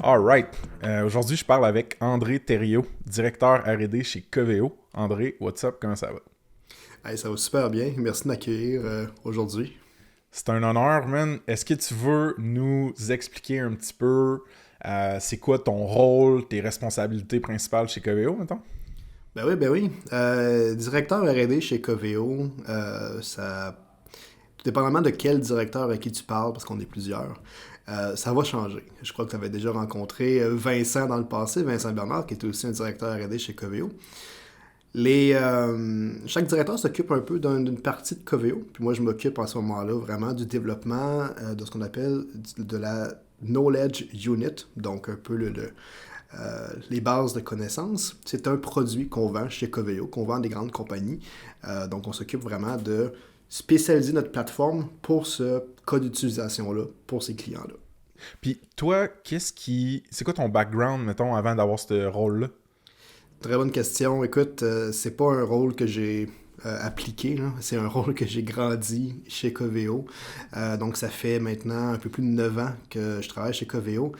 All right. Aujourd'hui, je parle avec André Thériault, directeur R&D chez Coveo. André, what's up? Comment ça va? Hey, ça va super bien. Merci de m'accueillir aujourd'hui. C'est un honneur, man. Est-ce que tu veux nous expliquer un petit peu c'est quoi ton rôle, tes responsabilités principales chez Coveo, mettons? Ben oui, ben oui. Directeur R&D chez Coveo, tout dépendamment de quel directeur à qui tu parles, parce qu'on est plusieurs, ça va changer. Je crois que tu avais déjà rencontré Vincent dans le passé, Vincent Bernard, qui était aussi un directeur R&D chez Coveo. Chaque directeur s'occupe un peu d'une partie de Coveo, puis moi je m'occupe à ce moment-là vraiment du développement de ce qu'on appelle de la Knowledge Unit, donc un peu les bases de connaissances. C'est un produit qu'on vend chez Coveo, qu'on vend à des grandes compagnies. Donc on s'occupe vraiment de spécialiser notre plateforme pour ce cas d'utilisation-là, pour ces clients-là. Puis toi, c'est quoi ton background, mettons, avant d'avoir ce rôle-là? Très bonne question. Écoute, c'est pas un rôle que j'ai appliqué, là. C'est un rôle que j'ai grandi chez Coveo. Donc, ça fait maintenant un peu plus de 9 ans que je travaille chez Coveo.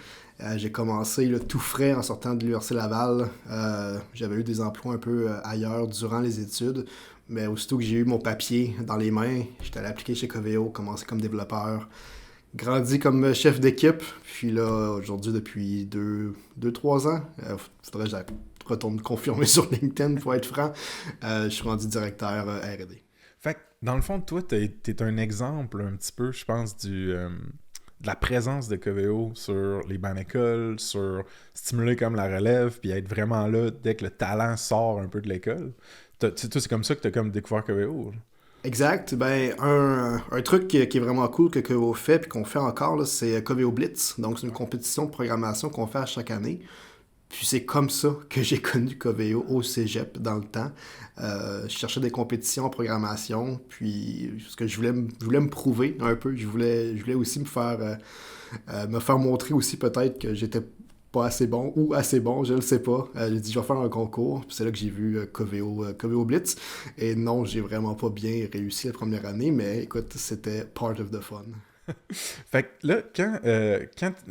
J'ai commencé là, tout frais en sortant de l'Université Laval. J'avais eu des emplois un peu ailleurs durant les études. Mais aussitôt que j'ai eu mon papier dans les mains, j'étais allé appliquer chez Coveo, commencé comme développeur, grandi comme chef d'équipe. Puis là, aujourd'hui, depuis 2-3 ans, faudrait que j'aille retourne confirmer sur LinkedIn, pour être franc. Je suis rendu directeur R&D. Fait que, dans le fond, toi, t'es un exemple un petit peu, je pense, de la présence de Coveo sur les bancs d'école, sur stimuler comme la relève, puis être vraiment là dès que le talent sort un peu de l'école. Toi, c'est comme ça que t'as comme découvert Coveo. Là. Exact. Ben, un truc qui est vraiment cool que Coveo fait puis qu'on fait encore, là, c'est Coveo Blitz. Donc, c'est une compétition de programmation qu'on fait à chaque année. Puis c'est comme ça que j'ai connu Coveo au cégep dans le temps. Je cherchais des compétitions en programmation, puis ce que je voulais me prouver un peu. Je voulais aussi me faire montrer aussi peut-être que j'étais pas assez bon ou assez bon, je le sais pas. J'ai dit je vais faire un concours, puis c'est là que j'ai vu Coveo Blitz. Et non, j'ai vraiment pas bien réussi la première année, mais écoute, c'était part of the fun. Fait que là,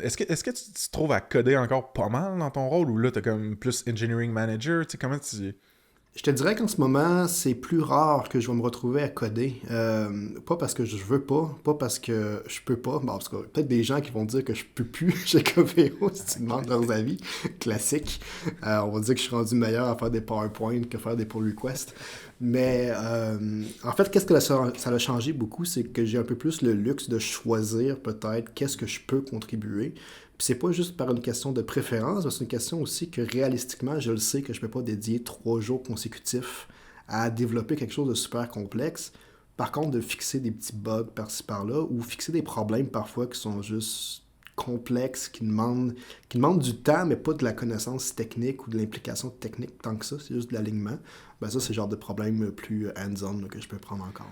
est-ce que tu te trouves à coder encore pas mal dans ton rôle ou là, t'as comme plus engineering manager? Tu sais, comment tu. Je te dirais qu'en ce moment, c'est plus rare que je vais me retrouver à coder. Pas parce que je veux pas parce que je peux pas. Bon, parce que peut-être des gens qui vont dire que je peux plus chez Coveo si tu demandes leurs avis. Classique. On va dire que je suis rendu meilleur à faire des PowerPoint que faire des pull requests. Mais en fait, qu'est-ce que ça a changé beaucoup, c'est que j'ai un peu plus le luxe de choisir peut-être qu'est-ce que je peux contribuer. Puis c'est pas juste par une question de préférence, mais c'est une question aussi que réalistiquement, je le sais que je peux pas dédier 3 jours consécutifs à développer quelque chose de super complexe. Par contre, de fixer des petits bugs par-ci par-là ou fixer des problèmes parfois qui sont juste complexes, qui demandent du temps, mais pas de la connaissance technique ou de l'implication technique tant que ça, c'est juste de l'alignement. Ben ça, c'est le genre de problème plus hands-on là, que je peux prendre encore.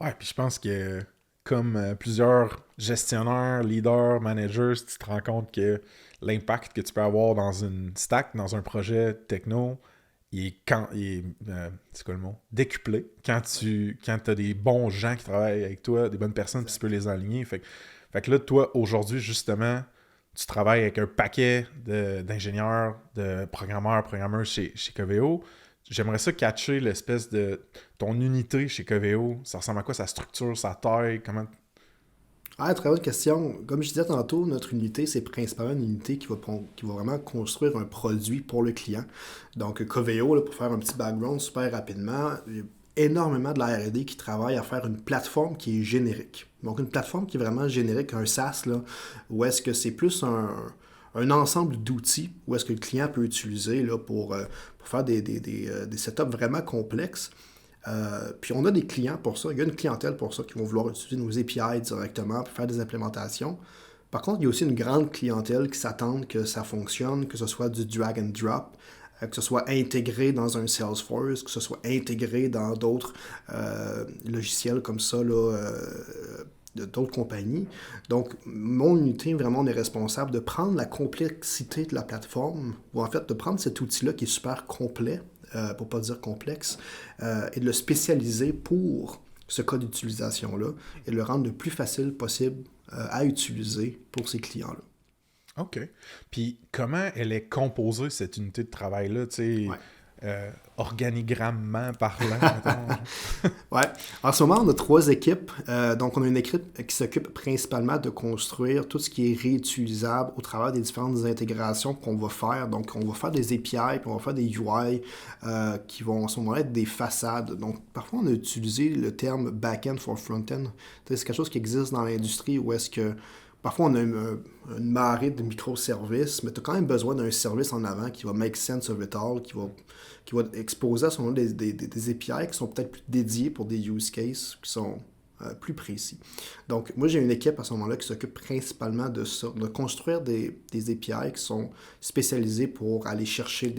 Ouais, puis je pense que comme plusieurs gestionnaires, leaders, managers, tu te rends compte que l'impact que tu peux avoir dans une stack, dans un projet techno, c'est quoi le mot? Décuplé. Quand as des bons gens qui travaillent avec toi, des bonnes personnes, puis tu peux Exact. les aligner. Fait que là, toi, aujourd'hui, justement, tu travailles avec un paquet d'ingénieurs, de programmeurs chez Coveo. J'aimerais ça catcher l'espèce de ton unité chez Coveo. Ça ressemble à quoi sa structure, sa taille, comment. Ah, très bonne question. Comme je disais tantôt, notre unité, c'est principalement une unité qui va vraiment construire un produit pour le client. Donc, Coveo, là, pour faire un petit background super rapidement, il y a énormément de la R&D qui travaille à faire une plateforme qui est générique. Donc, une plateforme qui est vraiment générique, un SaaS, là, où est-ce que c'est plus un ensemble d'outils où est-ce que le client peut utiliser là, pour faire des setups vraiment complexes. Puis on a des clients pour ça, il y a une clientèle pour ça qui vont vouloir utiliser nos API directement pour faire des implémentations. Par contre, il y a aussi une grande clientèle qui s'attend que ça fonctionne, que ce soit du drag and drop, que ce soit intégré dans un Salesforce, que ce soit intégré dans d'autres logiciels comme ça, là, d'autres compagnies. Donc, mon unité, vraiment, on est responsable de prendre la complexité de la plateforme, ou en fait de prendre cet outil-là qui est super complet, pour pas dire complexe, et de le spécialiser pour ce cas d'utilisation-là et de le rendre le plus facile possible à utiliser pour ces clients-là. OK. Puis comment elle est composée, cette unité de travail-là, tu sais, Ouais. organigrammement parlant, mettons. Ouais. En ce moment, on a 3 équipes. Donc, on a une équipe qui s'occupe principalement de construire tout ce qui est réutilisable au travers des différentes intégrations qu'on va faire. Donc, on va faire des API, puis on va faire des UI qui vont en ce moment être des façades. Donc, parfois, on a utilisé le terme back-end for front-end. C'est quelque chose qui existe dans l'industrie où est-ce que parfois, on a une marée de microservices, mais tu as quand même besoin d'un service en avant qui va make sense of it all, qui va exposer à ce moment des API qui sont peut-être plus dédiés pour des use cases qui sont plus précis. Donc, moi, j'ai une équipe à ce moment-là qui s'occupe principalement de ça, de construire des API qui sont spécialisés pour aller chercher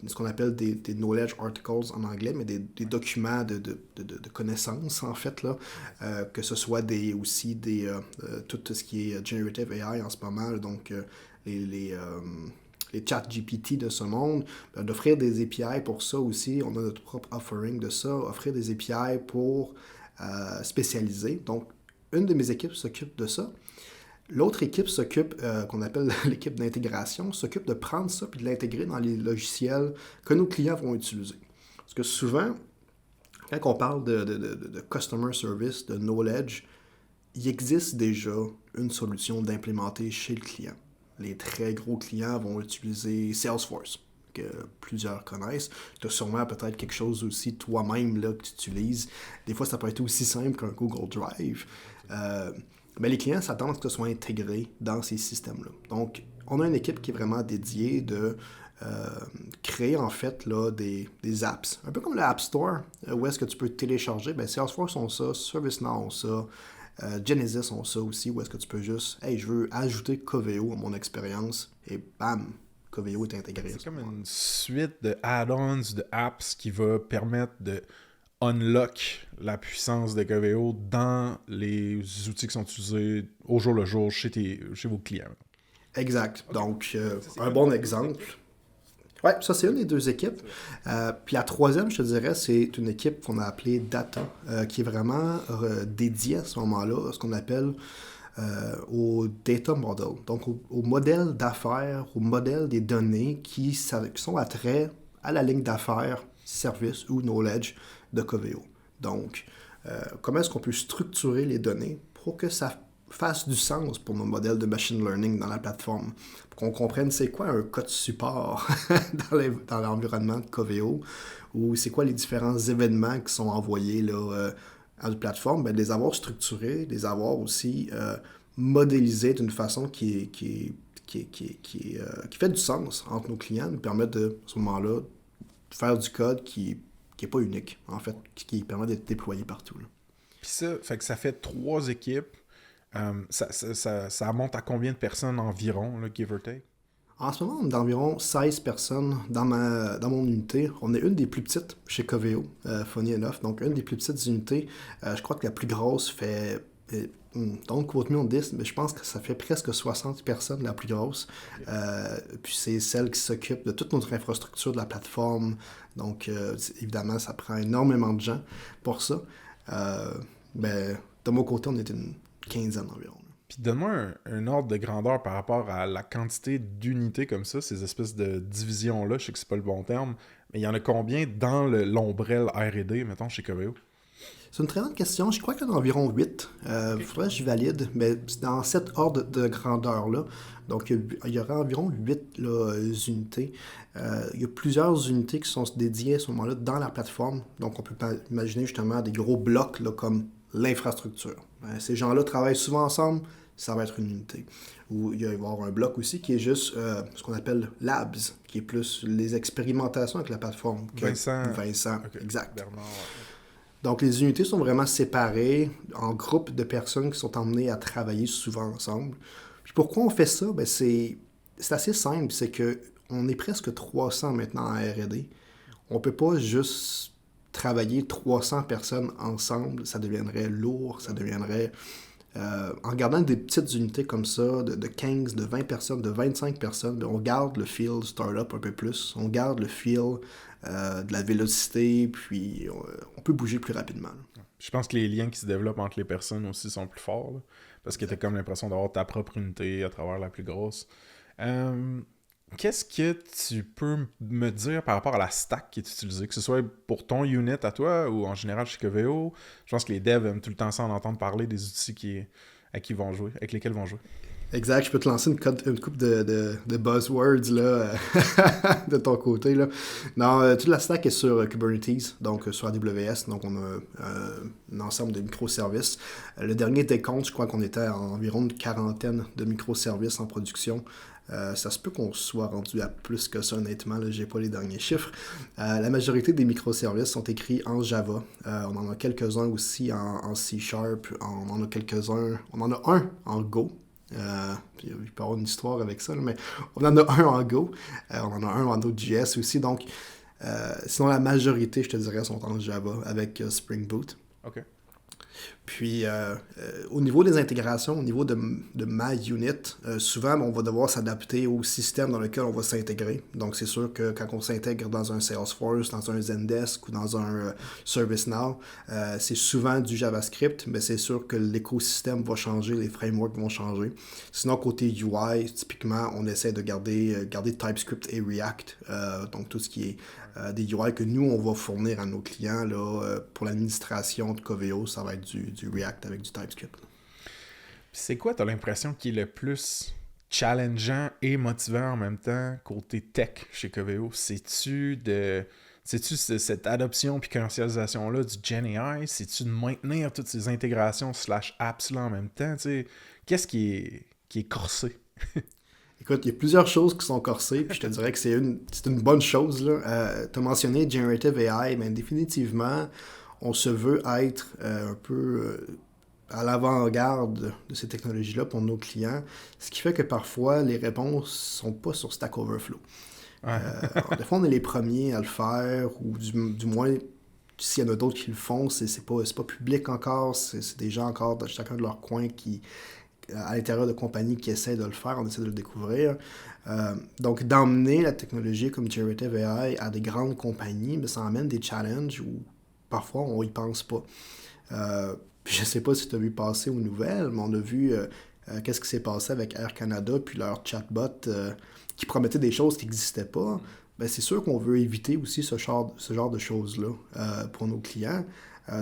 ce qu'on appelle des knowledge articles en anglais, mais des documents de connaissances, en fait, là, que ce soit aussi tout ce qui est generative AI en ce moment, là, donc les chat GPT de ce monde, d'offrir des API pour ça aussi. On a notre propre offering de ça, offrir des API pour spécialiser. Donc, une de mes équipes s'occupe de ça. L'autre équipe s'occupe, qu'on appelle l'équipe d'intégration, s'occupe de prendre ça et de l'intégrer dans les logiciels que nos clients vont utiliser. Parce que souvent, quand on parle de customer service, de knowledge, il existe déjà une solution d'implémenter chez le client. Les très gros clients vont utiliser Salesforce, que plusieurs connaissent. Tu as sûrement peut-être quelque chose aussi toi-même là, que tu utilises. Des fois, ça peut être aussi simple qu'un Google Drive. Mais les clients s'attendent à ce que ce soit intégré dans ces systèmes-là. Donc, on a une équipe qui est vraiment dédiée de créer en fait là, des apps. Un peu comme l'App Store, où est-ce que tu peux télécharger. Ben, Salesforce ont ça, ServiceNow ont ça, Genesis ont ça aussi, où est-ce que tu peux juste, hey, je veux ajouter Coveo à mon expérience, et bam, Coveo est intégré. C'est comme une suite de add-ons, de apps qui va permettre de unlock la puissance de Coveo dans les outils qui sont utilisés au jour le jour chez vos clients. Exact. Okay. Donc, un bon exemple. Oui, ça, c'est une des 2 équipes. Puis la troisième, je te dirais, c'est une équipe qu'on a appelée Data, qui est vraiment dédiée à ce moment-là à ce qu'on appelle au data model. Donc, au modèle d'affaires, au modèle des données qui sont attraits à la ligne d'affaires, service ou knowledge de Coveo. Donc, comment est-ce qu'on peut structurer les données pour que ça fasse du sens pour nos modèles de machine learning dans la plateforme, pour qu'on comprenne c'est quoi un code support dans l'environnement de Coveo, ou c'est quoi les différents événements qui sont envoyés là, à la plateforme, ben, de les avoir structurés, de les avoir aussi modélisés d'une façon qui fait du sens entre nos clients, nous permet de, à ce moment-là, de faire du code qui n'est pas unique, en fait, qui permet d'être déployé partout. Là. Puis ça, fait que ça fait 3 équipes. Ça monte à combien de personnes environ, là, give or take? En ce moment, on est d'environ 16 personnes dans mon unité. On est une des plus petites chez Coveo, funny enough. Donc, une des plus petites unités. Je crois que la plus grosse fait... don't quote me on this, mais je pense que ça fait presque 60 personnes, la plus grosse. Puis c'est celle qui s'occupe de toute notre infrastructure de la plateforme. Donc, évidemment, ça prend énormément de gens pour ça. Ben, de mon côté, on est une quinzaine environ. Puis donne-moi un ordre de grandeur par rapport à la quantité d'unités comme ça, ces espèces de divisions-là, je sais que c'est pas le bon terme, mais il y en a combien dans l'ombrelle R&D, mettons, chez Coveo? C'est une très bonne question. Je crois qu'il y en a environ 8. Il faudrait que je valide, mais c'est dans cet ordre de grandeur-là. Donc, il y aura environ 8 unités. Il y a plusieurs unités qui sont dédiées à ce moment-là dans la plateforme. Donc, on peut imaginer justement des gros blocs là, comme l'infrastructure. Ces gens-là travaillent souvent ensemble, ça va être une unité. Ou il va y avoir un bloc aussi qui est juste ce qu'on appelle Labs, qui est plus les expérimentations avec la plateforme. Vincent. Okay. Exact. Bernard. Donc, les unités sont vraiment séparées en groupes de personnes qui sont emmenées à travailler souvent ensemble. Puis pourquoi on fait ça? Ben, c'est assez simple, c'est qu'on est presque 300 maintenant en R&D. On peut pas juste travailler 300 personnes ensemble, ça deviendrait lourd, ça deviendrait En gardant des petites unités comme ça, de 15, de 20 personnes, de 25 personnes, on garde le feel startup un peu plus. On garde le feel de la vélocité, puis on peut bouger plus rapidement. Là. Je pense que les liens qui se développent entre les personnes aussi sont plus forts, là, parce que t'as comme l'impression d'avoir ta propre unité à travers la plus grosse. Euh, Qu'est-ce que tu peux me dire par rapport à la stack qui est utilisée, que ce soit pour ton unit à toi ou en général chez Coveo? Je pense que les devs aiment tout le temps ça en entendre parler des outils avec lesquels ils vont jouer. Exact, je peux te lancer une coupe de buzzwords là, de ton côté. Là. Non, toute la stack est sur Kubernetes, donc sur AWS, donc on a un ensemble de microservices. Le dernier décompte, je crois qu'on était à environ une quarantaine de microservices en production. Ça se peut qu'on soit rendu à plus que ça, honnêtement, je n'ai pas les derniers chiffres. La majorité des microservices sont écrits en Java. On en a quelques-uns aussi en C#, on en a quelques-uns, on en a un en Go. Il peut y avoir une histoire avec ça, là, mais on en a un en Go, on en a un en Node.js aussi, donc sinon la majorité, je te dirais, sont en Java avec Spring Boot. OK. Puis, au niveau des intégrations, au niveau de ma unit, souvent, on va devoir s'adapter au système dans lequel on va s'intégrer. Donc, c'est sûr que quand on s'intègre dans un Salesforce, dans un Zendesk ou dans un ServiceNow, c'est souvent du JavaScript, mais c'est sûr que l'écosystème va changer, les frameworks vont changer. Sinon, côté UI, typiquement, on essaie de garder TypeScript et React, donc tout ce qui est des UI que nous, on va fournir à nos clients là, pour l'administration de Coveo, ça va être du React avec du TypeScript. C'est quoi, t'as l'impression, qui est le plus challengeant et motivant en même temps côté tech chez Coveo? C'est-tu cette adoption puis commercialisation-là du GenAI? C'est-tu de maintenir toutes ces intégrations / apps-là en même temps? T'sais, qu'est-ce qui est corsé? Écoute, il y a plusieurs choses qui sont corsées, puis je te dirais que c'est une bonne chose. Tu as mentionné Generative AI, mais définitivement, on se veut être un peu à l'avant-garde de ces technologies-là pour nos clients, ce qui fait que parfois, les réponses sont pas sur Stack Overflow. Ouais. Des fois, on est les premiers à le faire, ou du moins, s'il y en a d'autres qui le font, c'est pas public encore, c'est des gens encore dans chacun de leur coin qui à l'intérieur de compagnies qui essaient de le faire, on essaie de le découvrir. Donc, d'emmener la technologie comme Generative AI à des grandes compagnies, mais ça emmène des challenges où parfois on y pense pas. Je ne sais pas si tu as vu passer aux nouvelles, mais on a vu qu'est-ce qui s'est passé avec Air Canada puis leur chatbot qui promettait des choses qui n'existaient pas. Ben, c'est sûr qu'on veut éviter aussi ce genre de choses-là pour nos clients.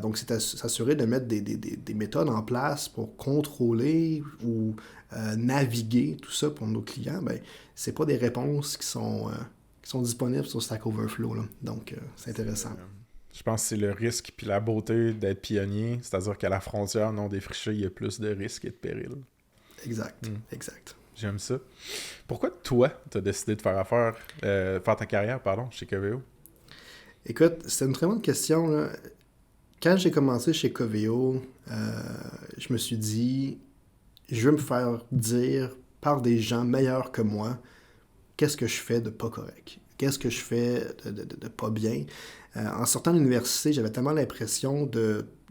Donc, c'est s'assurer de mettre des méthodes en place pour contrôler ou naviguer tout ça pour nos clients. Ben, c'est pas des réponses qui sont disponibles sur Stack Overflow. Là. Donc, c'est intéressant. Je pense que c'est le risque puis la beauté d'être pionnier. C'est-à-dire qu'à la frontière non défrichée, il y a plus de risques et de périls. Exact, exact. J'aime ça. Pourquoi toi, tu as décidé de faire ta carrière chez Coveo? Écoute, c'est une très bonne question. Là. Quand j'ai commencé chez Coveo, je me suis dit, je veux me faire dire par des gens meilleurs que moi qu'est-ce que je fais de pas correct, qu'est-ce que je fais de pas bien. En sortant de l'université, j'avais tellement l'impression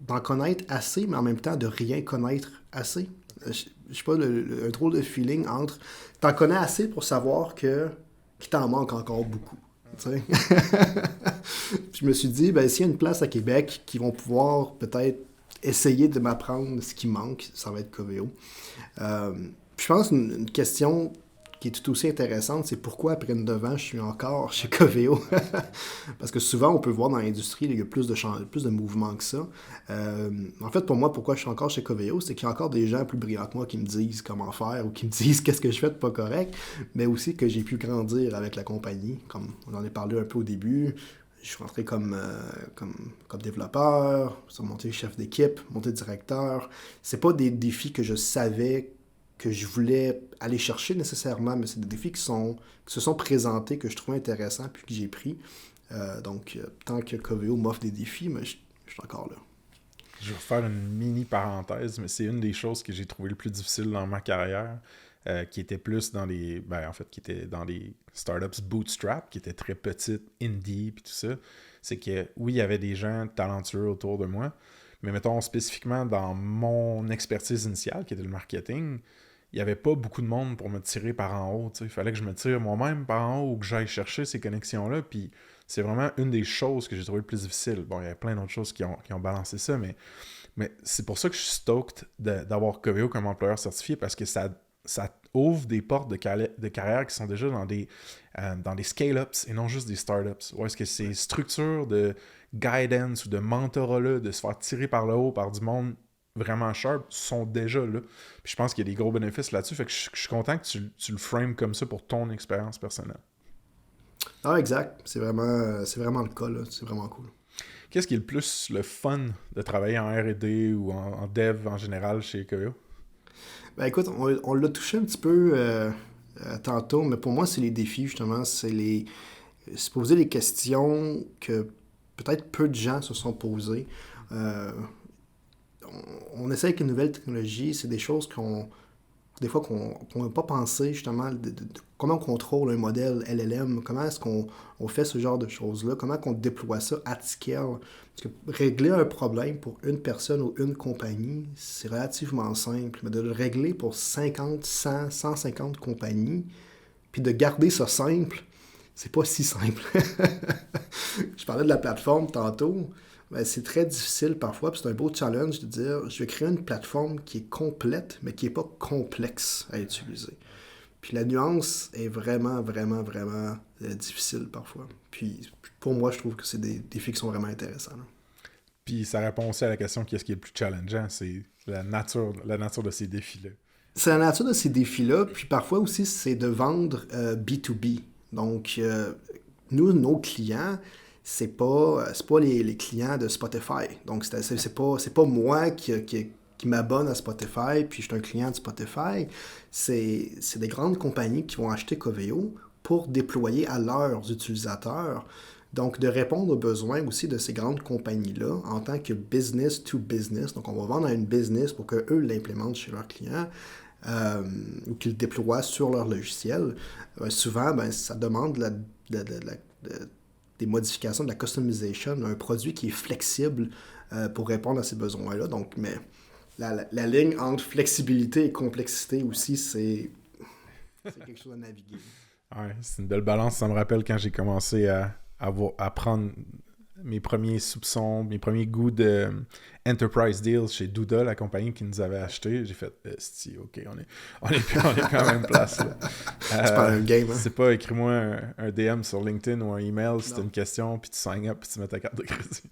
d'en connaître assez, mais en même temps de rien connaître assez. Je sais pas, un drôle de feeling entre t'en connais assez pour savoir qu'il t'en manque encore beaucoup. Je me suis dit, ben, s'il y a une place à Québec qui vont pouvoir peut-être essayer de m'apprendre ce qui manque, ça va être Coveo. Je pense une question qui est tout aussi intéressante, c'est pourquoi après 9 ans, je suis encore chez Coveo. Parce que souvent, on peut voir dans l'industrie, il y a plus de mouvements que ça. En fait, pour moi, pourquoi je suis encore chez Coveo, c'est qu'il y a encore des gens plus brillants que moi qui me disent comment faire ou qui me disent qu'est-ce que je fais de pas correct, mais aussi que j'ai pu grandir avec la compagnie, comme on en a parlé un peu au début. Je suis rentré comme développeur, monté chef d'équipe, monté directeur. C'est pas des défis que je savais que je voulais aller chercher nécessairement, mais c'est des défis qui se sont présentés, que je trouvais intéressants, puis que j'ai pris. Donc, tant que Coveo m'offre des défis, mais je suis encore là. Je vais refaire une mini parenthèse, mais c'est une des choses que j'ai trouvé le plus difficile dans ma carrière, qui était plus dans qui était dans les startups bootstrap, qui étaient très petites, indie, puis tout ça. C'est que, oui, il y avait des gens talentueux autour de moi, Mais mettons, spécifiquement dans mon expertise initiale, qui était le marketing, il n'y avait pas beaucoup de monde pour me tirer par en haut. Il fallait que je me tire moi-même par en haut ou que j'aille chercher ces connexions-là. Puis c'est vraiment une des choses que j'ai trouvé le plus difficile. Bon, il y a plein d'autres choses qui ont balancé ça, mais c'est pour ça que je suis stoked d'avoir Coveo comme employeur certifié parce que ça ouvre des portes de carrière qui sont déjà dans des scale-ups et non juste des startups. Où est-ce que ces structures de guidance ou de mentorat-là, de se faire tirer par le haut par du monde vraiment sharp, sont déjà là. Puis je pense qu'il y a des gros bénéfices là-dessus. Fait que je suis content que tu le frames comme ça pour ton expérience personnelle. Ah, exact. C'est vraiment le cas, là. C'est vraiment cool. Qu'est-ce qui est le plus le fun de travailler en R&D ou en dev en général chez Coveo? Ben écoute, on l'a touché un petit peu tantôt, mais pour moi, c'est les défis, justement. C'est poser les questions que peut-être peu de gens se sont posées. On essaie avec une nouvelle technologie, c'est des choses des fois qu'on n'a pas pensé, justement, de comment on contrôle un modèle LLM, comment est-ce qu'on fait ce genre de choses-là, comment on déploie ça at scale. Parce que régler un problème pour une personne ou une compagnie, c'est relativement simple, mais de le régler pour 50, 100, 150 compagnies, puis de garder ça simple, c'est pas si simple. Je parlais de la plateforme tantôt. Ben, c'est très difficile parfois, puis c'est un beau challenge de dire je vais créer une plateforme qui est complète, mais qui n'est pas complexe à utiliser. Puis la nuance est vraiment, vraiment, vraiment difficile parfois. Puis pour moi, je trouve que c'est des défis qui sont vraiment intéressants. Là. Puis ça répond aussi à la question qu'est-ce qui est le plus challengeant, c'est la nature de ces défis-là. C'est la nature de ces défis-là, puis parfois aussi, c'est de vendre B2B. Donc, nous, nos clients, c'est pas les clients de Spotify. Donc, c'est pas moi qui m'abonne à Spotify, puis je suis un client de Spotify. C'est des grandes compagnies qui vont acheter Coveo pour déployer à leurs utilisateurs. Donc, de répondre aux besoins aussi de ces grandes compagnies-là en tant que business to business. Donc, on va vendre à une business pour qu'eux l'implémentent chez leurs clients. Ou qu'ils le déploient sur leur logiciel. Souvent, ça demande des modifications, de la customization, un produit qui est flexible pour répondre à ces besoins-là. Donc, mais la ligne entre flexibilité et complexité aussi, c'est quelque chose à naviguer. Ouais, c'est une belle balance. Ça me rappelle quand j'ai commencé à prendre mes premiers soupçons, mes premiers goûts de Enterprise Deals chez Douda, la compagnie qui nous avait acheté. J'ai fait, ok, on est plus à la même place. Là. C'est pas un game, hein? C'est pas écris-moi un DM sur LinkedIn ou un email si t'as une question, puis tu sign up, puis tu mets ta carte de crédit.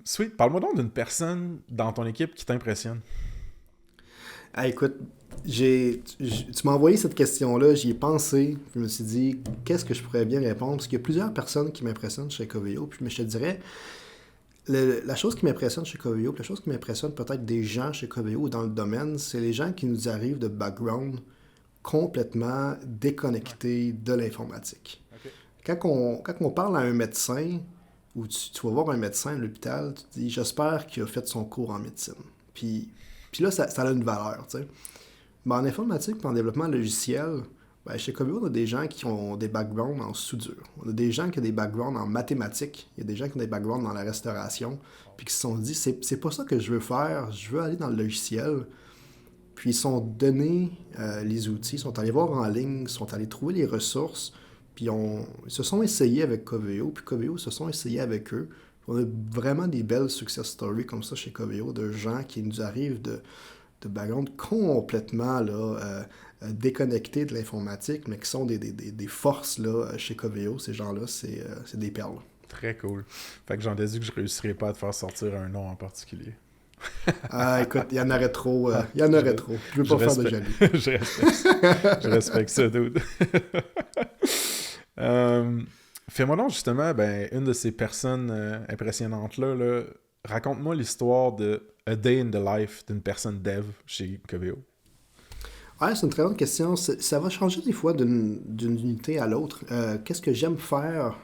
Sweet, parle-moi donc d'une personne dans ton équipe qui t'impressionne. Ah, écoute, tu m'as envoyé cette question-là, j'y ai pensé, je me suis dit, qu'est-ce que je pourrais bien répondre? Parce qu'il y a plusieurs personnes qui m'impressionnent chez Coveo, mais je te dirais, la chose qui m'impressionne chez Coveo, la chose qui m'impressionne peut-être des gens chez Coveo dans le domaine, c'est les gens qui nous arrivent de background complètement déconnectés de l'informatique. Okay. Quand on parle à un médecin, ou tu vas voir un médecin à l'hôpital, tu te dis, j'espère qu'il a fait son cours en médecine. Puis là, ça a une valeur, tu sais. Mais en informatique et en développement logiciel, chez Coveo, on a des gens qui ont des backgrounds en soudure. On a des gens qui ont des backgrounds en mathématiques. Il y a des gens qui ont des backgrounds dans la restauration. Puis qui se sont dit, c'est pas ça que je veux faire. Je veux aller dans le logiciel. Puis ils sont donnés les outils, ils sont allés voir en ligne, ils sont allés trouver les ressources. Puis ils se sont essayés avec Coveo. Puis Coveo se sont essayés avec eux. On a vraiment des belles success stories comme ça chez Coveo, de gens qui nous arrivent de background complètement déconnectés de l'informatique, mais qui sont des forces là, chez Coveo. Ces gens-là, c'est des perles. Très cool. Fait que j'en déduis que je ne réussirais pas à te faire sortir un nom en particulier. Écoute, il y en aurait trop. Il y en aurait trop. Je veux pas faire de jaloux. Je respecte ça, dude. Fais-moi donc justement, une de ces personnes impressionnantes-là, raconte-moi l'histoire de A Day in the Life d'une personne dev chez Coveo. Ouais, c'est une très bonne question. Ça va changer des fois d'une unité à l'autre. Qu'est-ce que j'aime faire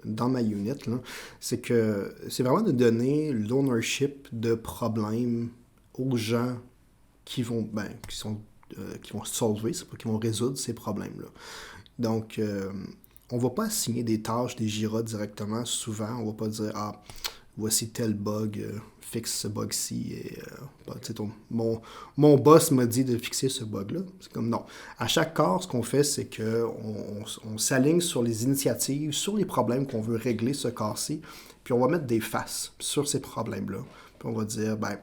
dans ma unit, là, c'est que c'est vraiment de donner l'ownership de problèmes aux gens qui vont solver, c'est pas qui vont résoudre ces problèmes-là. Donc, on va pas assigner des tâches, des giras directement souvent. On va pas dire, voici tel bug, fixe ce bug-ci. Et mon boss m'a dit de fixer ce bug-là. C'est comme non. À chaque corps, ce qu'on fait, c'est qu'on s'aligne sur les initiatives, sur les problèmes qu'on veut régler ce corps-ci, puis on va mettre des faces sur ces problèmes-là. Puis on va dire, ben,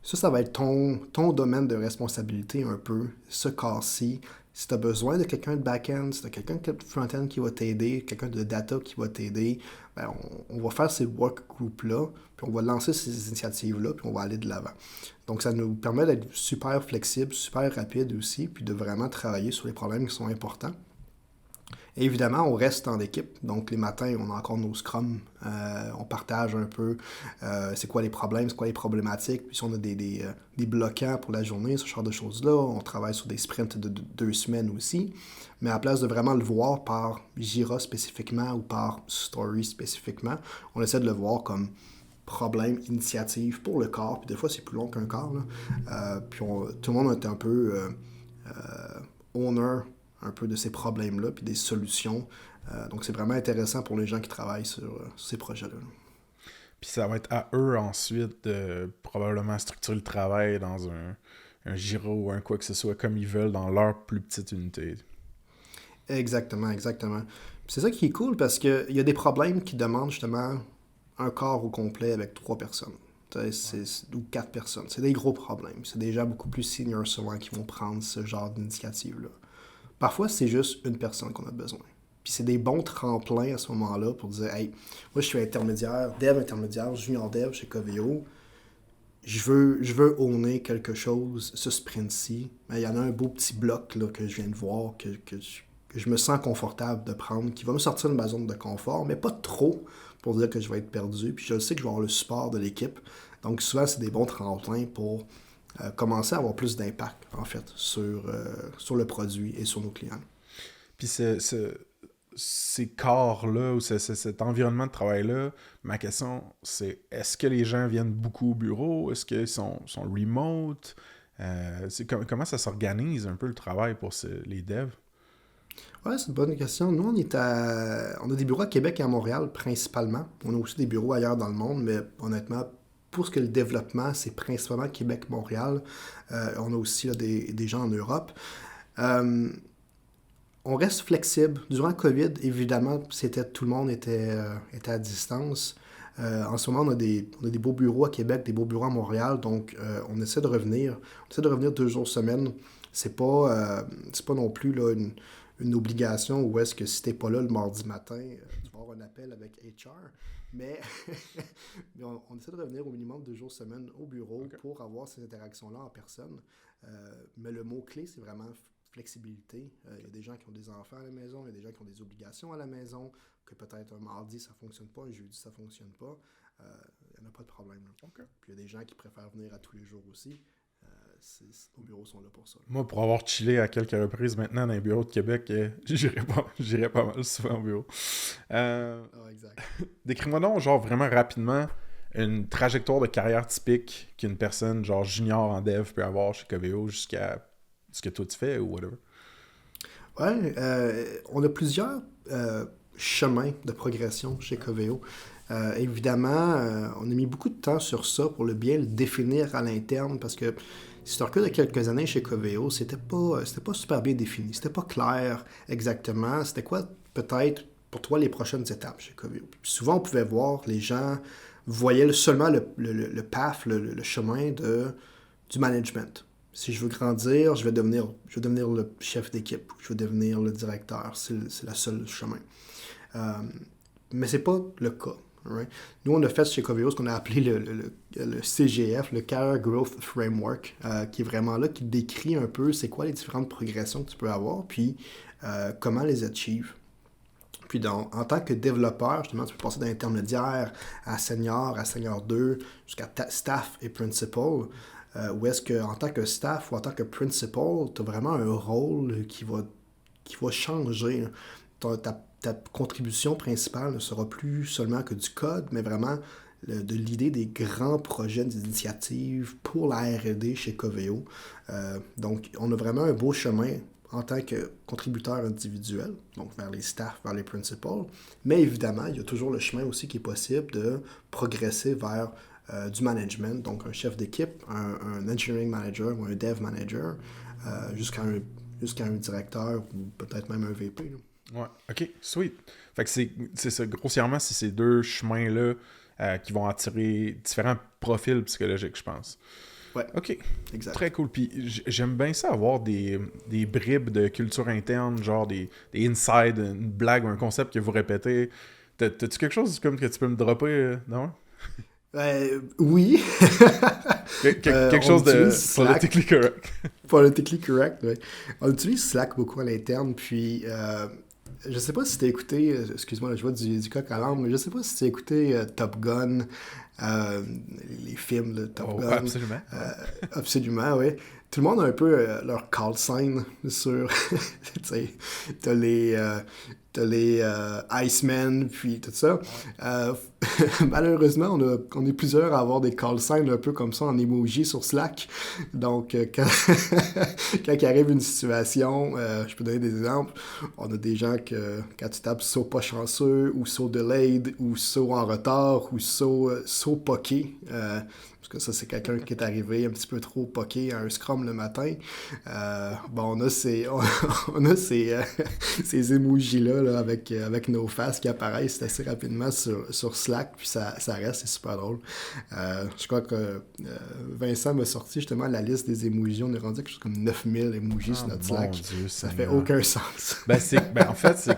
ça va être ton domaine de responsabilité un peu, ce corps-ci. Si tu as besoin de quelqu'un de back-end, si tu as quelqu'un de front-end qui va t'aider, quelqu'un de data qui va t'aider, ben on va faire ces work groups-là, puis on va lancer ces initiatives-là, puis on va aller de l'avant. Donc, ça nous permet d'être super flexible, super rapide aussi, puis de vraiment travailler sur les problèmes qui sont importants. Et évidemment, on reste en équipe. Donc, les matins, on a encore nos scrums. On partage un peu c'est quoi les problèmes, c'est quoi les problématiques. Puis si on a des bloquants pour la journée, ce genre de choses-là, on travaille sur des sprints de 2 semaines aussi. Mais à place de vraiment le voir par Jira spécifiquement ou par Story spécifiquement, on essaie de le voir comme problème, initiative pour le corps. Puis des fois, c'est plus long qu'un corps. Puis tout le monde est un peu owner un peu de ces problèmes-là, puis des solutions. Donc, c'est vraiment intéressant pour les gens qui travaillent sur ces projets-là. Puis ça va être à eux ensuite de probablement structurer le travail dans un Jira ou un quoi que ce soit comme ils veulent dans leur plus petite unité. Exactement. Puis c'est ça qui est cool parce qu'il y a des problèmes qui demandent justement un corps au complet avec 3 personnes. Ou 4 personnes. C'est des gros problèmes. C'est des gens beaucoup plus seniors souvent qui vont prendre ce genre d'initiative-là. Parfois, c'est juste une personne qu'on a besoin. Puis c'est des bons tremplins à ce moment-là pour dire « Hey, moi je suis dev intermédiaire, junior dev chez Coveo. Je veux owner quelque chose, ce sprint-ci. Mais il y en a un beau petit bloc là, que je viens de voir, que je me sens confortable de prendre, qui va me sortir de ma zone de confort, mais pas trop pour dire que je vais être perdu. Puis je sais que je vais avoir le support de l'équipe. Donc souvent, c'est des bons tremplins pour commencer à avoir plus d'impact, en fait, sur le produit et sur nos clients. Puis ces corps-là, ou cet environnement de travail-là, ma question, c'est est-ce que les gens viennent beaucoup au bureau? Est-ce qu'ils sont remote? Comment ça s'organise un peu le travail pour les devs? Ouais, c'est une bonne question. Nous, on a des bureaux à Québec et à Montréal, principalement. On a aussi des bureaux ailleurs dans le monde, mais honnêtement, pour ce que le développement, c'est principalement Québec-Montréal. On a aussi là, des gens en Europe. On reste flexible. Durant le COVID, évidemment, tout le monde était à distance. En ce moment, on a des beaux bureaux à Québec, des beaux bureaux à Montréal, donc on essaie de revenir. On essaie de revenir 2 jours semaine. C'est pas non plus là, une obligation où est-ce que si t'es pas là le mardi matin, tu vas avoir un appel avec HR. Mais on essaie de revenir au minimum 2 jours semaine au bureau pour avoir ces interactions-là en personne. Mais le mot-clé, c'est vraiment flexibilité. Il y a des gens qui ont des enfants à la maison, il y a des gens qui ont des obligations à la maison, que peut-être un mardi, ça ne fonctionne pas, un jeudi, ça ne fonctionne pas. Il n'y en a pas de problème. Okay. Puis il y a des gens qui préfèrent venir à tous les jours aussi. Nos bureaux sont là pour ça. Moi, pour avoir chillé à quelques reprises maintenant dans les bureaux de Québec, j'irais pas mal souvent au bureau. Exact. Décris-moi donc, genre, vraiment rapidement, une trajectoire de carrière typique qu'une personne, genre, junior en dev peut avoir chez Coveo jusqu'à ce que toi tu fais ou whatever. Ouais, on a plusieurs chemins de progression chez Coveo. Évidemment, on a mis beaucoup de temps sur ça pour bien le définir à l'interne parce que si tu recules de quelques années chez Coveo, c'était pas super bien défini. C'était pas clair exactement. C'était quoi peut-être pour toi les prochaines étapes chez Coveo. Puis souvent, on pouvait voir, les gens voyaient seulement le path, le chemin du management. Si je veux grandir, je vais devenir le chef d'équipe, je vais devenir le directeur. C'est le seul chemin. Mais c'est pas le cas. Right? Nous, on a fait chez Coveo ce qu'on a appelé le CGF, le Career Growth Framework, qui est vraiment là, qui décrit un peu c'est quoi les différentes progressions que tu peux avoir, puis comment les achieve. Puis en tant que développeur, justement, tu peux passer d'intermédiaire à senior 2, jusqu'à staff et principal. Ou est-ce qu'en tant que staff ou en tant que principal, tu as vraiment un rôle qui va changer. Ta contribution principale ne sera plus seulement que du code, mais vraiment de l'idée des grands projets, des initiatives pour la R&D chez Coveo. Donc, on a vraiment un beau chemin en tant que contributeur individuel, donc vers les staffs, vers les principals. Mais évidemment, il y a toujours le chemin aussi qui est possible de progresser vers du management, donc un chef d'équipe, un engineering manager ou un dev manager, jusqu'à un directeur ou peut-être même un VP. Là. Ouais, ok, sweet. Fait que c'est ça, grossièrement, c'est ces deux chemins-là qui vont attirer différents profils psychologiques, je pense. Ouais, ok, exact. très cool. Puis j'aime bien ça avoir des bribes de culture interne, genre des insides, une blague ou un concept que vous répétez. T'as-tu quelque chose comme que tu peux me dropper, non? Oui. Quelque chose de politically correct. Politically correct, oui. On utilise Slack beaucoup à l'interne, puis je sais pas si t'as écouté, excuse-moi, je vois du coq à l'âme, mais je sais pas si t'as écouté Top Gun, les films de Top Gun. Absolument. Absolument, oui. Tout le monde a un peu leur call sign sur, tu sais, t'as les Iceman, puis tout ça. Malheureusement, on est plusieurs à avoir des call signs un peu comme ça en emoji sur Slack. Donc, quand il arrive une situation, je peux donner des exemples. On a des gens que, quand tu tapes saut pas chanceux, ou saut delayed, ou saut en retard, ou saut poké, parce que ça, c'est quelqu'un qui est arrivé un petit peu trop poké à un scrum le matin. On a ces emojis-là là, avec nos faces qui apparaissent assez rapidement sur Slack, puis ça reste, c'est super drôle. Je crois que Vincent m'a sorti justement la liste des emojis. On est rendu quelque chose comme 9000 emojis sur notre Slack. Dieu, ça fait aucun sens. En fait,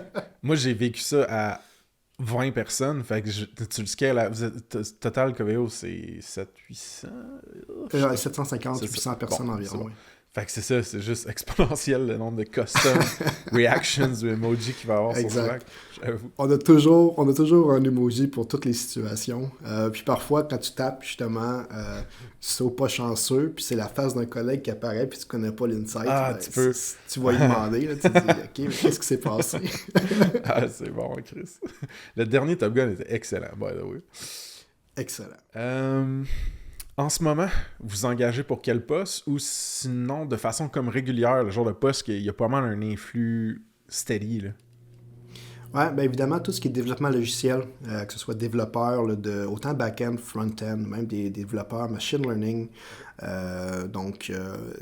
moi, j'ai vécu ça à 20 personnes, fait que tu le scales total Coveo, c'est 700-800? 750-800 personnes environ, oui. Fait que c'est ça, c'est juste exponentiel le nombre de custom reactions ou emojis qu'il va y avoir sur Slack. J'avoue. On a toujours un emoji pour toutes les situations. Puis parfois, quand tu tapes justement saut pas chanceux, puis c'est la face d'un collègue qui apparaît, puis tu connais pas l'insight, tu vas lui demander, là, tu te dis, OK, mais qu'est-ce qui s'est passé? Ah, c'est bon, Chris. Le dernier Top Gun était excellent, by the way. Excellent. En ce moment, vous engagez pour quel poste ou sinon de façon comme régulière, le genre de poste qu'il y a pas mal un influx steady, là? Ouais, bien évidemment, tout ce qui est développement logiciel, que ce soit développeur là, de autant back-end, front-end, même des développeurs machine learning.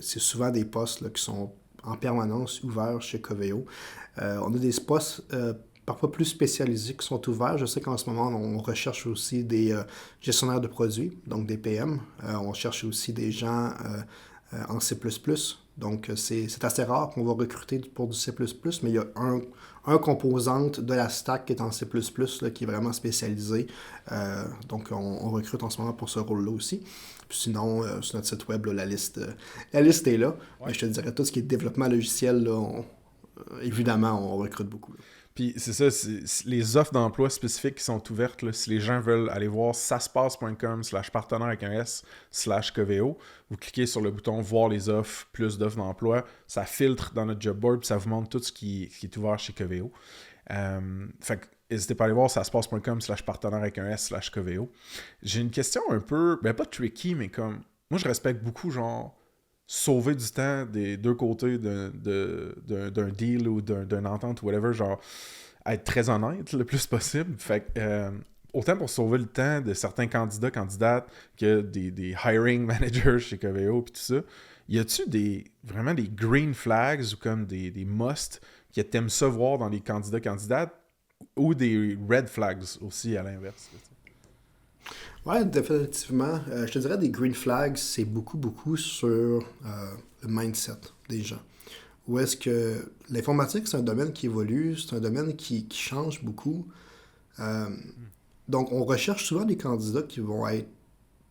C'est souvent des postes là, qui sont en permanence ouverts chez Coveo. On a des postes parfois plus spécialisés qui sont ouverts. Je sais qu'en ce moment, on recherche aussi des gestionnaires de produits, donc des PM. On cherche aussi des gens en C++. Donc, c'est assez rare qu'on va recruter pour du C++, mais il y a un composante de la stack qui est en C++, là, qui est vraiment spécialisé. Donc, on recrute en ce moment pour ce rôle-là aussi. Puis sinon, sur notre site web, là, la liste est là. Ouais. Mais je te dirais, tout ce qui est développement logiciel, là, évidemment, on recrute beaucoup. Là. Puis c'est ça, les offres d'emploi spécifiques qui sont ouvertes, là, si les gens veulent aller voir saspace.com/partenaire avec un S/Coveo, vous cliquez sur le bouton voir les offres, plus d'offres d'emploi, ça filtre dans notre job board, puis ça vous montre tout ce qui est ouvert chez Coveo. Fait que n'hésitez pas à aller voir saspace.com/partenaire avec un S/Coveo. J'ai une question un peu, pas tricky, mais comme, moi je respecte beaucoup genre sauver du temps des deux côtés d'un deal ou d'une entente ou whatever, genre être très honnête le plus possible. Fait que autant pour sauver le temps de certains candidates que des hiring managers chez Coveo puis tout ça, y a-tu vraiment des green flags ou comme des must que t'aimes ça voir dans les candidates ou des red flags aussi à l'inverse? Oui, définitivement. Je te dirais des green flags, c'est beaucoup sur le mindset des gens. Où est-ce que l'informatique, c'est un domaine qui évolue, c'est un domaine qui change beaucoup. Donc, on recherche souvent des candidats qui vont être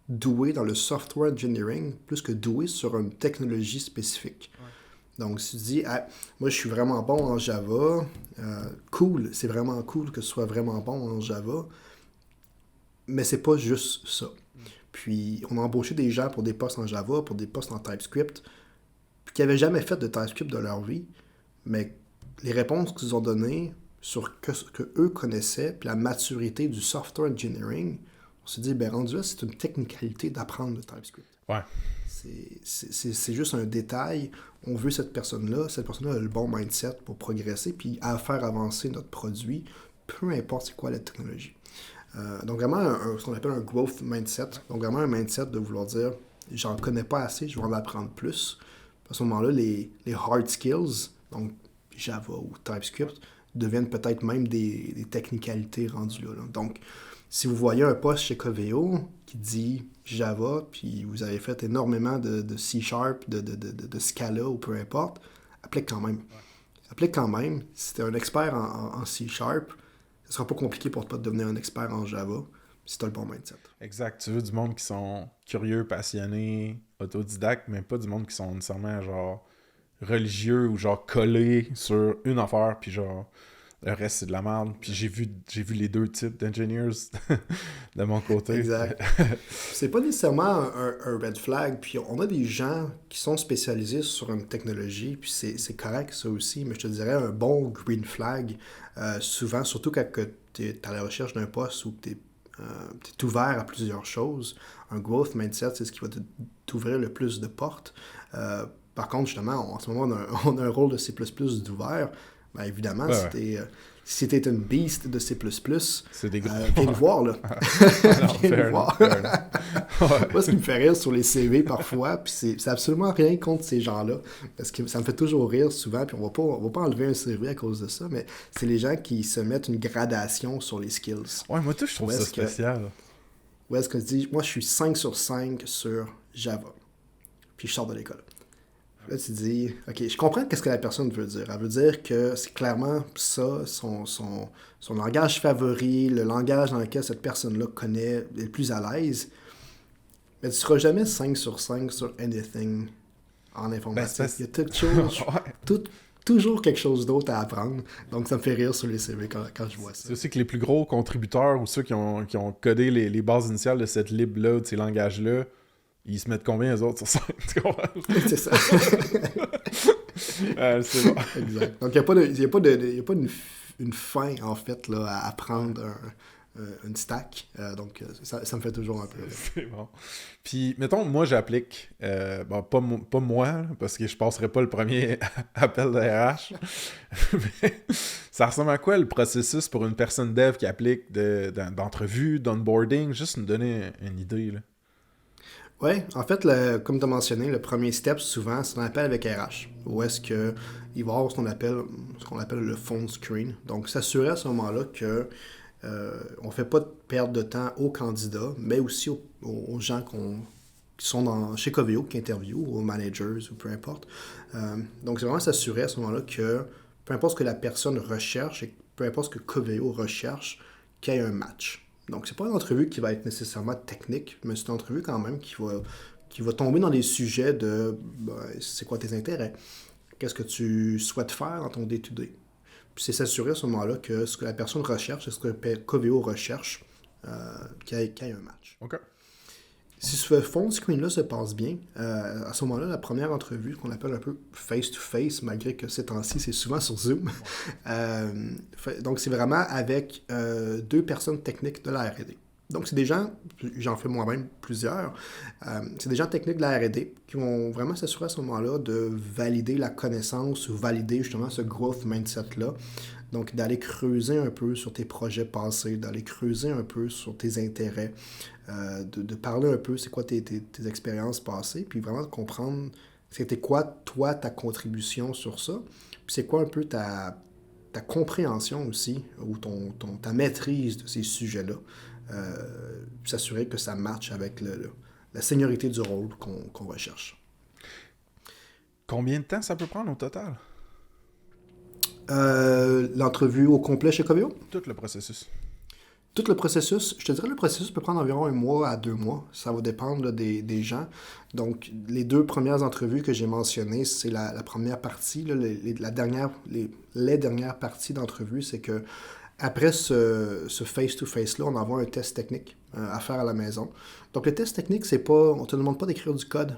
doués dans le software engineering plus que doués sur une technologie spécifique. Ouais. Donc, si tu dis, moi, je suis vraiment bon en Java, cool, c'est vraiment cool que ce soit vraiment bon en Java, mais c'est pas juste ça. Puis, on a embauché des gens pour des postes en Java, pour des postes en TypeScript, puis qui n'avaient jamais fait de TypeScript de leur vie, mais les réponses qu'ils ont données sur ce que eux connaissaient, puis la maturité du software engineering, on s'est dit, rendu là, c'est une technicalité d'apprendre le TypeScript. Ouais. c'est juste un détail. On veut cette personne-là a le bon mindset pour progresser, puis à faire avancer notre produit, peu importe c'est quoi la technologie. Donc vraiment, ce qu'on appelle un growth mindset. Donc vraiment un mindset de vouloir dire, j'en connais pas assez, je vais en apprendre plus. À ce moment-là, les hard skills, donc Java ou TypeScript, deviennent peut-être même des technicalités rendues là. Donc, si vous voyez un post chez Coveo qui dit Java, puis vous avez fait énormément de C#, de Scala ou peu importe, applique quand même. Applique quand même. Si tu es un expert en C#, ce sera pas compliqué pour toi de devenir un expert en Java si tu as le bon mindset. Exact. Tu veux du monde qui sont curieux, passionnés, autodidactes, mais pas du monde qui sont nécessairement genre religieux ou genre collés sur une affaire, puis genre le reste c'est de la merde. Puis j'ai vu les deux types d'engineers de mon côté. Exact. C'est pas nécessairement un red flag. Puis on a des gens qui sont spécialisés sur une technologie, puis c'est correct ça aussi, mais je te dirais un bon green flag, souvent, surtout quand tu es à la recherche d'un poste où tu es ouvert à plusieurs choses. Un growth mindset, c'est ce qui va t'ouvrir le plus de portes. Par contre, justement, en ce moment, on a un rôle de C++ d'ouvert. Ben évidemment, si t'es une beast de C++, c'est des gros... viens nous voir, là. Viens nous voir. Moi, ce qui me fait rire sur les CV parfois, puis c'est absolument rien contre ces gens-là, parce que ça me fait toujours rire souvent, puis on va pas enlever un CV à cause de ça, mais c'est les gens qui se mettent une gradation sur les skills. Ouais, moi, tout, je trouve ça spécial. Où est-ce que je dis, moi, je suis 5 sur 5 sur Java, puis je sors de l'école. Là, tu dis, OK, je comprends ce que la personne veut dire. Elle veut dire que c'est clairement ça, son langage favori, le langage dans lequel cette personne-là connaît, est le plus à l'aise. Mais tu ne seras jamais 5 sur 5 sur anything en informatique. Il y a toujours quelque chose d'autre à apprendre. Donc, ça me fait rire sur les CV quand je vois ça. C'est aussi que les plus gros contributeurs ou ceux qui ont codé les bases initiales de cette lib-là, de ces langages-là, ils se mettent combien, eux autres, sur 5? C'est ça. C'est bon. Exact. Donc, il n'y a pas une fin, en fait, là, à apprendre une stack. Donc, ça me fait toujours un peu... C'est bon. Puis, mettons, moi, j'applique... pas moi, là, parce que je passerai pas le premier appel de RH. Mais ça ressemble à quoi, le processus pour une personne dev qui applique d'entrevue, d'onboarding? Juste nous donner une idée, là. Oui, en fait, comme tu as mentionné, le premier step, souvent, c'est un appel avec RH, où est-ce qu'il va y avoir ce qu'on appelle le phone screen. Donc, s'assurer à ce moment-là que on ne fait pas de perte de temps aux candidats, mais aussi aux gens qui sont chez Coveo, qui interviewent, aux managers, ou peu importe. Donc, c'est vraiment s'assurer à ce moment-là que, peu importe ce que la personne recherche, et peu importe ce que Coveo recherche, qu'il y ait un match. Donc, c'est pas une entrevue qui va être nécessairement technique, mais c'est une entrevue quand même qui va tomber dans des sujets de c'est quoi tes intérêts? Qu'est-ce que tu souhaites faire dans ton day-to-day? Puis c'est s'assurer à ce moment-là que ce que la personne recherche, ce que Coveo recherche, qu'il y ait un match. OK. Si ce phone screen-là se passe bien, à ce moment-là, la première entrevue, qu'on appelle un peu face-to-face, malgré que ces temps-ci, c'est souvent sur Zoom. Donc, c'est vraiment avec 2 personnes techniques de la R&D. Donc, c'est des gens, j'en fais moi-même plusieurs, c'est des gens techniques de la R&D qui vont vraiment s'assurer à ce moment-là de valider la connaissance ou valider justement ce growth mindset-là. Donc, d'aller creuser un peu sur tes projets passés, d'aller creuser un peu sur tes intérêts, de parler un peu c'est quoi tes expériences passées, puis vraiment de comprendre c'était quoi, toi, ta contribution sur ça, puis c'est quoi un peu ta compréhension aussi, ou ta maîtrise de ces sujets-là, puis s'assurer que ça matche avec la seniorité du rôle qu'on recherche. Combien de temps ça peut prendre au total? L'entrevue au complet chez Coveo? Tout le processus. Tout le processus, je te dirais le processus peut prendre environ 1 mois à 2 mois. Ça va dépendre là, des gens. Donc, les 2 premières entrevues que j'ai mentionnées, c'est la première partie. Là, les dernières parties d'entrevue, c'est que après ce face-to-face-là, on envoie un test technique à faire à la maison. Donc, le test technique, c'est pas, on ne te demande pas d'écrire du code.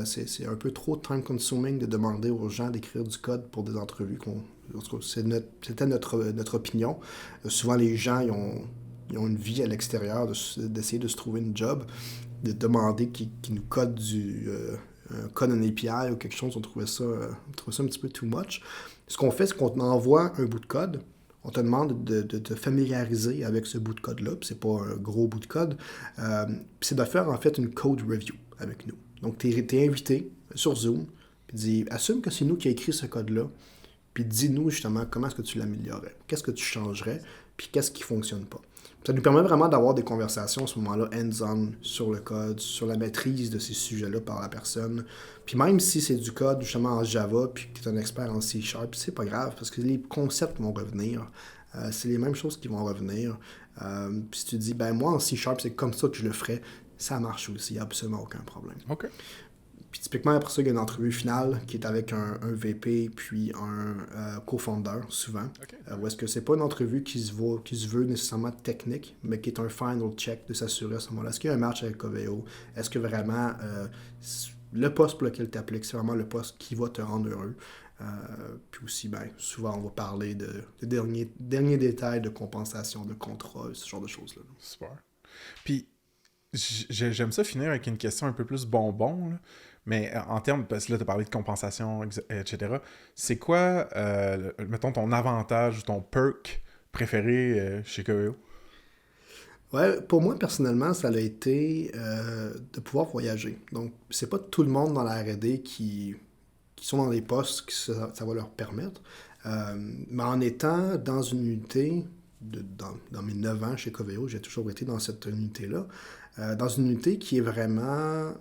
C'est un peu trop time-consuming de demander aux gens d'écrire du code pour des entrevues. C'était notre opinion. Souvent, les gens, ils ont une vie à l'extérieur, d'essayer de se trouver une job, de demander qu'ils nous codent code, un API ou quelque chose, on trouvait ça un petit peu too much. Ce qu'on fait, c'est qu'on envoie un bout de code. On te demande de te familiariser avec ce bout de code-là, puis c'est pas un gros bout de code. Puis c'est de faire en fait une code review avec nous. Donc, tu es invité sur Zoom, puis assume que c'est nous qui avons écrit ce code-là, puis dis-nous justement comment est-ce que tu l'améliorerais, qu'est-ce que tu changerais, puis qu'est-ce qui ne fonctionne pas. Ça nous permet vraiment d'avoir des conversations à ce moment-là, hands-on, sur le code, sur la maîtrise de ces sujets-là par la personne. Puis même si c'est du code justement en Java, puis que tu es un expert en C#, c'est pas grave, parce que les concepts vont revenir. C'est les mêmes choses qui vont revenir. Puis si tu dis, ben moi en C#, c'est comme ça que je le ferais, ça marche aussi, absolument aucun problème. OK. Puis typiquement, après ça, il y a une entrevue finale qui est avec un VP puis un co-founder, souvent. Okay. Où est-ce que c'est pas une entrevue qui se veut nécessairement technique, mais qui est un final check de s'assurer à ce moment-là. Est-ce qu'il y a un match avec Coveo? Est-ce que vraiment le poste pour lequel tu appliques, c'est vraiment le poste qui va te rendre heureux? Puis aussi, ben, souvent, on va parler de derniers détails de compensation, de contrat, ce genre de choses-là. Super. Puis, j'aime ça finir avec une question un peu plus bonbon, là. Mais en termes, parce que là, tu as parlé de compensation, etc. C'est quoi, mettons, ton avantage ou ton perk préféré chez Coveo? Ouais, pour moi, personnellement, ça a été de pouvoir voyager. Donc, c'est pas tout le monde dans la R&D qui sont dans des postes que ça va leur permettre. Mais en étant dans une unité, dans mes 9 ans chez Coveo, j'ai toujours été dans cette unité-là, dans une unité qui est vraiment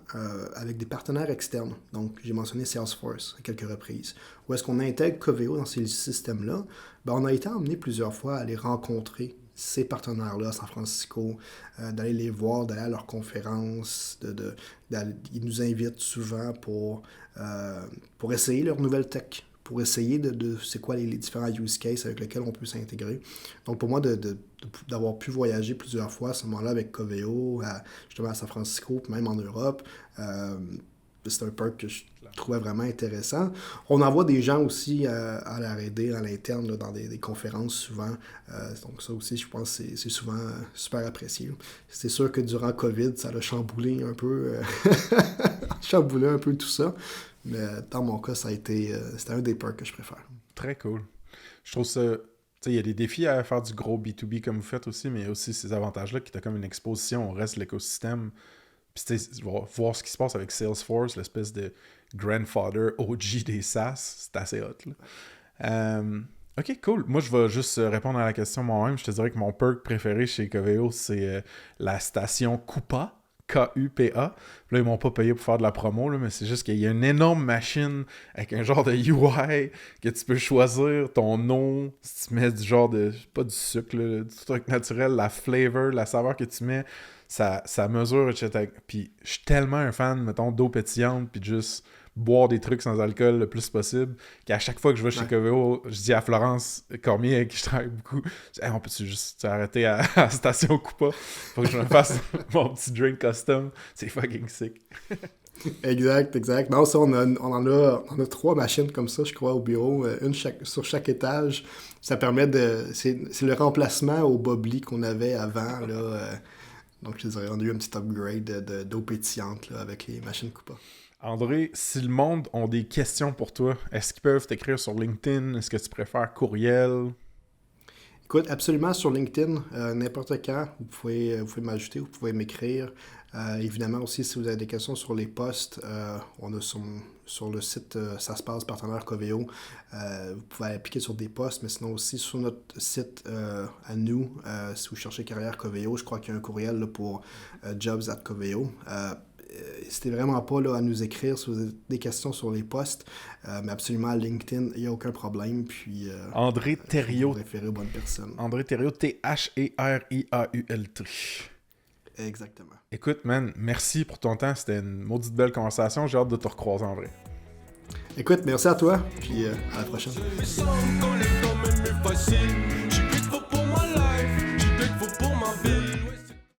avec des partenaires externes. Donc, j'ai mentionné Salesforce à quelques reprises. Où est-ce qu'on intègre Coveo dans ces systèmes-là? Ben, on a été emmené plusieurs fois à aller rencontrer ces partenaires-là à San Francisco, d'aller les voir, d'aller à leurs conférences, ils nous invitent souvent pour essayer leur nouvelle tech, pour essayer de c'est quoi les différents use cases avec lesquels on peut s'intégrer. Donc pour moi, d'avoir pu voyager plusieurs fois à ce moment-là avec Coveo, justement à San Francisco, puis même en Europe, c'est un perk que je trouvais vraiment intéressant. On envoie des gens aussi à la R&D, à l'interne, là, dans des conférences souvent. Donc ça aussi, je pense que c'est souvent super apprécié. C'est sûr que durant COVID, ça a chamboulé un peu, chamboulé un peu tout ça. Mais dans mon cas, c'était un des perks que je préfère. Très cool. Je trouve ça... Tu sais, il y a des défis à faire du gros B2B comme vous faites aussi, mais il y a aussi ces avantages-là qui t'ont comme une exposition au reste de l'écosystème. Puis tu sais, voir ce qui se passe avec Salesforce, l'espèce de grandfather OG des SaaS, c'est assez hot, là. Ok, cool. Moi, je vais juste répondre à la question moi-même. Je te dirais que mon perk préféré chez Coveo, c'est la station Coupa. K-U-P-A. Là, ils m'ont pas payé pour faire de la promo, là, mais c'est juste qu'il y a une énorme machine avec un genre de UI que tu peux choisir ton eau, si tu mets du genre de, pas du sucre, là, du truc naturel, la flavor, la saveur que tu mets, ça mesure, etc. Puis je suis tellement un fan, mettons, d'eau pétillante, puis juste boire des trucs sans alcool le plus possible, qu'à chaque fois que je vais chez Coveo, je dis à Florence Cormier, avec qui je travaille beaucoup, je dis, hey, on peut-tu juste arrêter à la station Coupa? Faut que je me fasse mon petit drink custom. C'est fucking sick. Exact. Non, ça, on en a 3 machines comme ça, je crois, au bureau, une sur chaque étage. Ça permet c'est le remplacement au Bobli qu'on avait avant, là. Donc, je dirais, on a eu un petit upgrade d'eau pétillante là, avec les machines Coupa. André, si le monde a des questions pour toi, est-ce qu'ils peuvent t'écrire sur LinkedIn? Est-ce que tu préfères courriel? Écoute, absolument sur LinkedIn, n'importe quand, vous pouvez m'ajouter, vous pouvez m'écrire. Évidemment aussi, si vous avez des questions sur les postes, on a sur le site Ça se passe partenaire Coveo, vous pouvez appliquer sur des postes, mais sinon aussi sur notre site à nous, si vous cherchez carrière Coveo, je crois qu'il y a un courriel là, pour jobs@coveo. N'hésitez vraiment pas là, à nous écrire si vous avez des questions sur les postes, mais absolument à LinkedIn, il n'y a aucun problème. Puis, André Thériault. Référer aux bonnes personnes. André Thériault, Theriault. Exactement. Écoute, man, merci pour ton temps. C'était une maudite belle conversation. J'ai hâte de te recroiser en vrai. Écoute, merci à toi, puis à la prochaine.